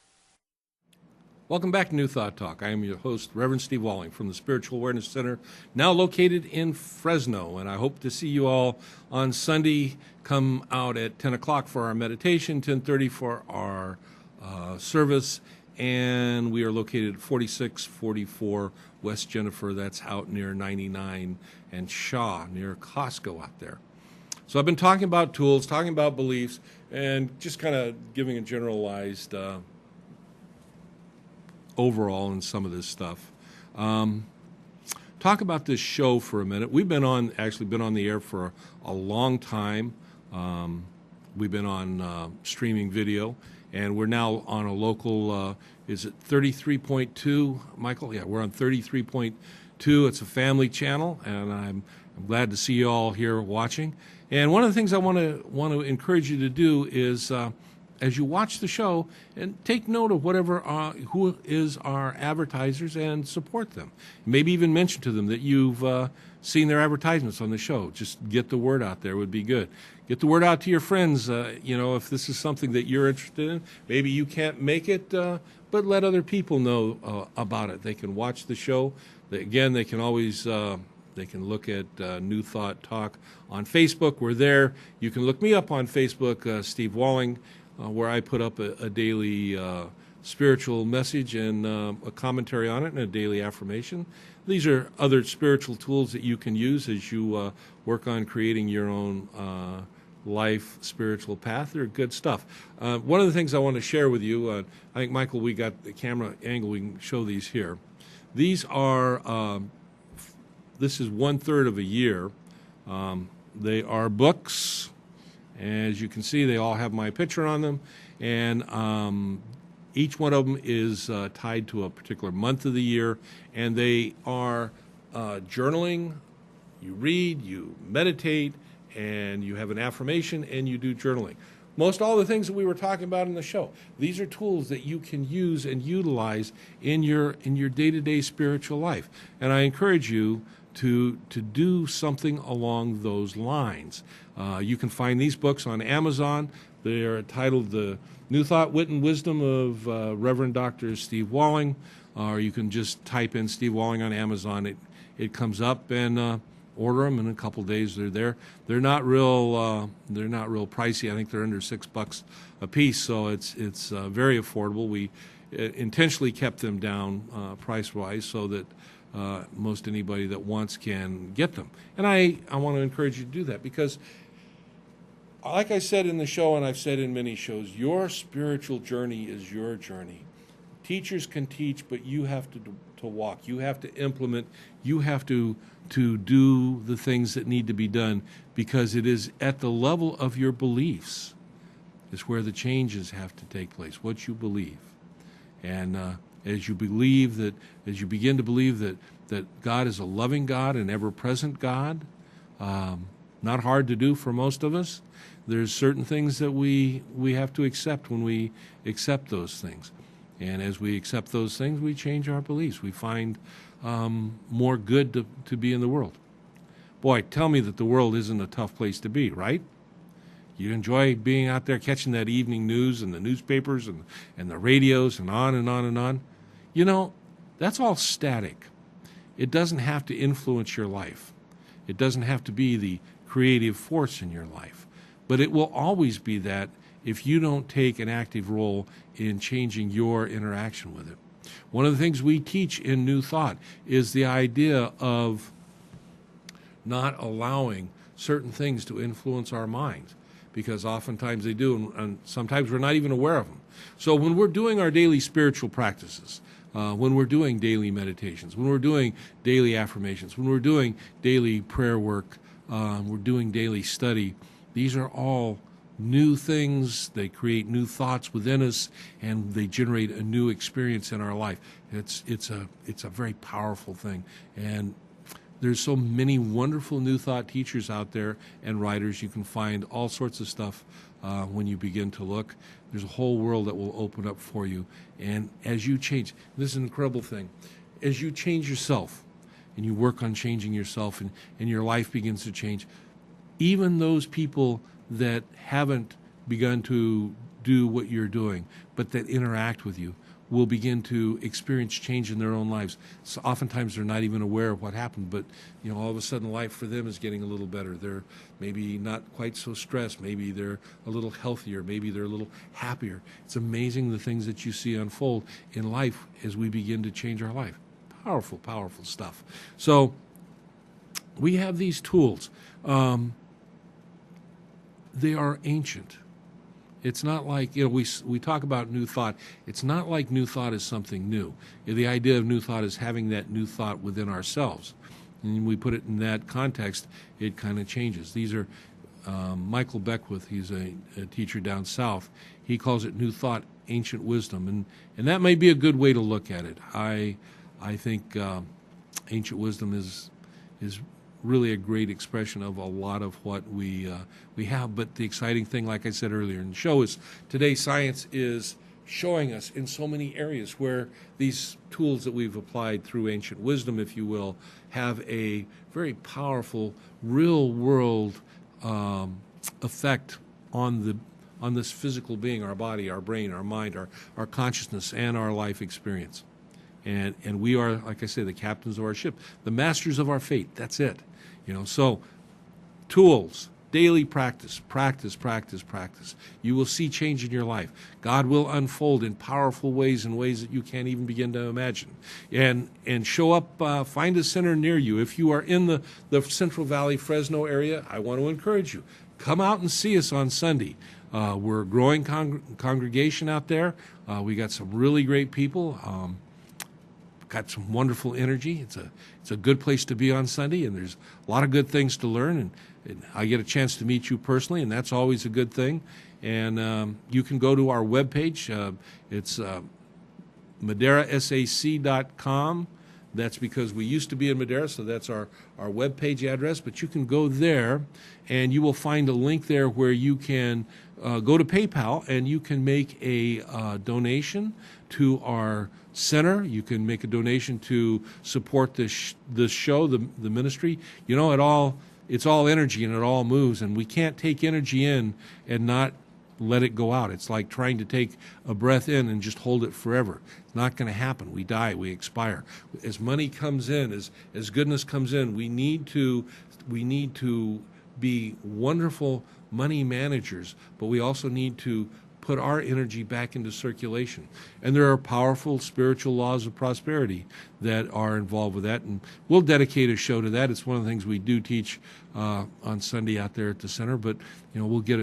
Speaker 1: Welcome back to New Thought Talk. I am your host, Reverend Steve Walling from the Spiritual Awareness Center, now located in Fresno. And I hope to see you all on Sunday. Come out at 10 o'clock for our meditation, 10:30 for our service. And we are located at 4644 West Jennifer. That's out near 99 and Shaw, near Costco out there. So I've been talking about tools, talking about beliefs, and just kind of giving a generalized overall in some of this stuff. Talk about this show for a minute. We've been on the air for a long time. We've been on streaming video, and we're now on a local, is it 33.2, Michael? Yeah, we're on 33.2. It's a family channel, and I'm glad to see you all here watching. And one of the things I want to encourage you to do is, as you watch the show, and take note of who is our advertisers and support them. Maybe even mention to them that you've seen their advertisements on the show. Just get the word out there would be good. Get the word out to your friends. If this is something that you're interested in, maybe you can't make it, but let other people know about it. They can watch the show. Again, they can always. They can look at New Thought Talk on Facebook. We're there. You can look me up on Facebook, Steve Walling, where I put up a daily spiritual message and a commentary on it and a daily affirmation. These are other spiritual tools that you can use as you work on creating your own life spiritual path. They're good stuff. One of the things I want to share with you, I think, Michael, we got the camera angle. We can show these here. These are, this is 1/3 of a year. They are books. As you can see, they all have my picture on them. And each one of them is tied to a particular month of the year. And they are journaling. You read, you meditate, and you have an affirmation, and you do journaling. Most all the things that we were talking about in the show, these are tools that you can use and utilize in your day-to-day spiritual life. And I encourage you to do something along those lines. You can find these books on Amazon. They are titled The New Thought, Wit, and Wisdom of Reverend Dr. Steve Walling, or you can just type in Steve Walling on Amazon. It comes up, and order them. In a couple days they're there. They're not real pricey. I think they're under $6 a piece, so it's very affordable. We intentionally kept them down price-wise so that most anybody that wants can get them. And I want to encourage you to do that because, like I said in the show, and I've said in many shows, your spiritual journey is your journey. Teachers can teach, but you have to walk. You have to implement. You have to do the things that need to be done, because it is at the level of your beliefs is where the changes have to take place, what you believe. And as you begin to believe that God is a loving God, an ever-present God, not hard to do for most of us, there's certain things that we have to accept when we accept those things. And as we accept those things, we change our beliefs. We find more good to be in the world. Boy, tell me that the world isn't a tough place to be, right? You enjoy being out there catching that evening news and the newspapers and the radios and on and on and on. You know, that's all static. It doesn't have to influence your life. It doesn't have to be the creative force in your life. But it will always be that if you don't take an active role in changing your interaction with it. One of the things we teach in New Thought is the idea of not allowing certain things to influence our minds, because oftentimes they do, and sometimes we're not even aware of them. So when we're doing our daily spiritual practices, when we're doing daily meditations, when we're doing daily affirmations, when we're doing daily prayer work, we're doing daily study, these are all new things. They create new thoughts within us, and they generate a new experience in our life. It's a very powerful thing. And there's so many wonderful New Thought teachers out there and writers. You can find all sorts of stuff when you begin to look. There's a whole world that will open up for you. And as you change, this is an incredible thing, as you change yourself and you work on changing yourself, and your life begins to change, even those people that haven't begun to do what you're doing, but that interact with you, will begin to experience change in their own lives. So oftentimes they're not even aware of what happened, but all of a sudden life for them is getting a little better. They're maybe not quite so stressed. Maybe they're a little healthier. Maybe they're a little happier. It's amazing the things that you see unfold in life as we begin to change our life. Powerful, powerful stuff. So we have these tools. They are ancient. It's not like, we talk about New Thought. It's not like New Thought is something new. The idea of New Thought is having that new thought within ourselves. And when we put it in that context, it kind of changes. These are Michael Beckwith. He's a teacher down south. He calls it New Thought, Ancient Wisdom. And that may be a good way to look at it. I think ancient wisdom is really a great expression of a lot of what we have. But the exciting thing, like I said earlier in the show, is today science is showing us in so many areas where these tools that we've applied through ancient wisdom, if you will, have a very powerful real-world effect on this physical being, our body, our brain, our mind, our consciousness, and our life experience. And we are, like I say, the captains of our ship, the masters of our fate. That's it. So tools, Daily practice, practice, practice, practice. You will see change in your life. God will unfold in powerful ways, in ways that you can't even begin to imagine. And show up, find a center near you. If you are in the Central Valley, Fresno area, I want to encourage you. Come out and see us on Sunday. We're a growing congregation out there. We got some really great people. Got some wonderful energy. It's a good place to be on Sunday, and there's a lot of good things to learn. And I get a chance to meet you personally, and that's always a good thing. And you can go to our webpage. It's MaderaSAC.com. That's because we used to be in Madera, so that's our webpage address. But you can go there, and you will find a link there where you can go to PayPal, and you can make a donation to our center. You can make a donation to support this show, the ministry. You know, it's all energy, and it all moves, and we can't take energy in and not let it go out. It's like trying to take a breath in and just hold it forever. It's not going to happen. We die, we expire. As money comes in, as goodness comes in, we need to be wonderful money managers, but we also need to put our energy back into circulation. And there are powerful spiritual laws of prosperity that are involved with that, and we'll dedicate a show to that. It's one of the things we do teach on Sunday out there at the center, but we'll get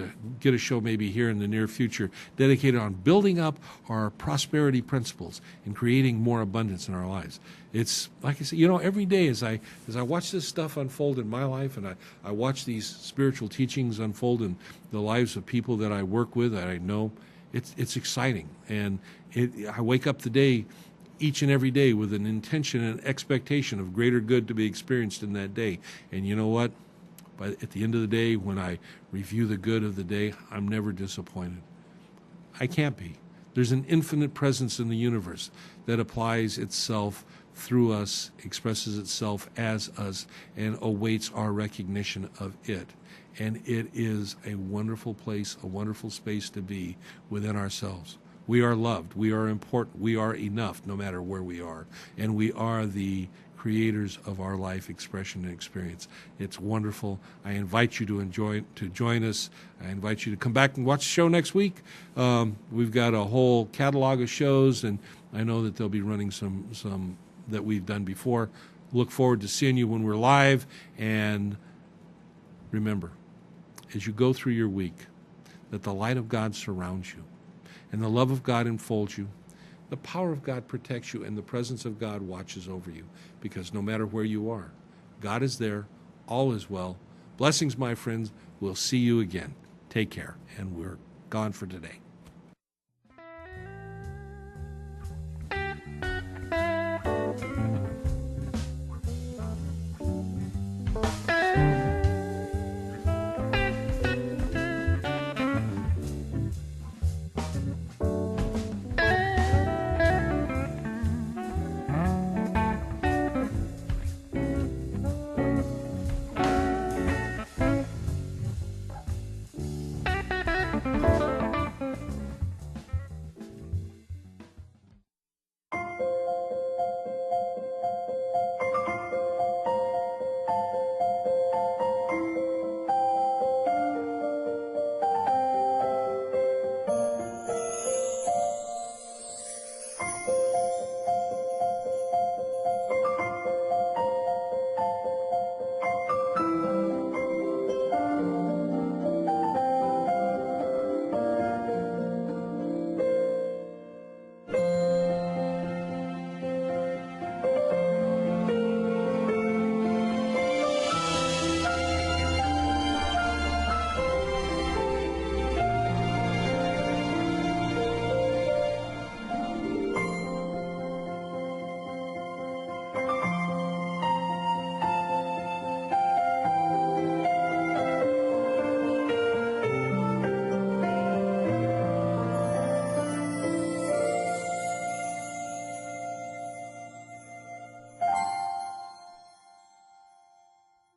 Speaker 1: a show maybe here in the near future dedicated on building up our prosperity principles and creating more abundance in our lives. It's like I said, every day as I watch this stuff unfold in my life, and I watch these spiritual teachings unfold in the lives of people that I work with, that I know, it's exciting. And I wake up the day, each and every day, with an intention and expectation of greater good to be experienced in that day. And you know what? At the end of the day, when I review the good of the day, I'm never disappointed. I can't be. There's an infinite presence in the universe that applies itself through us, expresses itself as us, and awaits our recognition of it. And it is a wonderful place, a wonderful space to be within ourselves. We are loved. We are important. We are enough no matter where we are. And we are the creators of our life expression and experience. It's wonderful. I invite you to join us. I invite you to come back and watch the show next week. We've got a whole catalog of shows, and I know that they'll be running some that we've done before. Look forward to seeing you when we're live. And remember, as you go through your week, that the light of God surrounds you, and the love of God enfolds you. The power of God protects you, and the presence of God watches over you, because no matter where you are, God is there. All is well. Blessings, my friends. We'll see you again. Take care, and we're gone for today.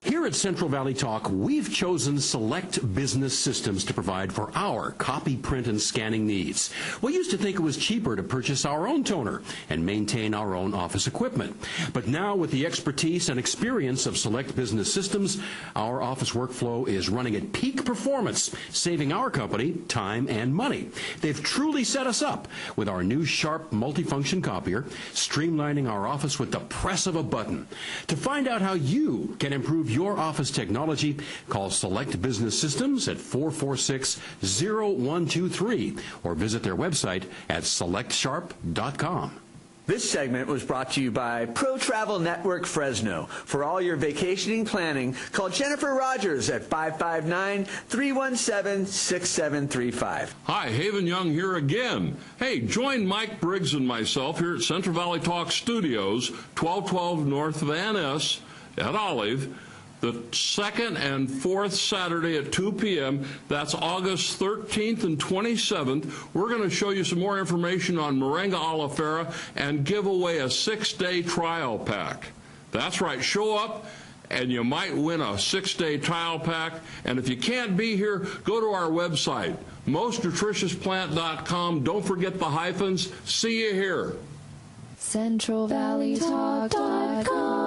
Speaker 13: Here at Central Valley Talk, we've chosen Select Business Systems to provide for our copy, print, and scanning needs. We used to think it was cheaper to purchase our own toner and maintain our own office equipment. But now, with the expertise and experience of Select Business Systems, our office workflow is running at peak performance, saving our company time and money. They've truly set us up with our new sharp multifunction copier, streamlining our office with the press of a button. To find out how you can improve your office technology, call Select Business Systems at 446-0123 or visit their website at selectsharp.com.
Speaker 14: This segment was brought to you by Pro Travel Network Fresno. For all your vacationing planning, call Jennifer Rogers at 559-317-6735.
Speaker 11: Hi, Haven Young here again. Hey, join Mike Briggs and myself here at Central Valley Talk Studios, 1212 North Van Ness at Olive, the second and fourth Saturday at 2 p.m. That's August 13th and 27th. We're going to show you some more information on Moringa oleifera and give away a 6-day trial pack. That's right. Show up and you might win a 6-day trial pack. And if you can't be here, go to our website, mostnutritiousPlant.com. Don't forget the hyphens. See you here.
Speaker 5: CentralValleyTalk.com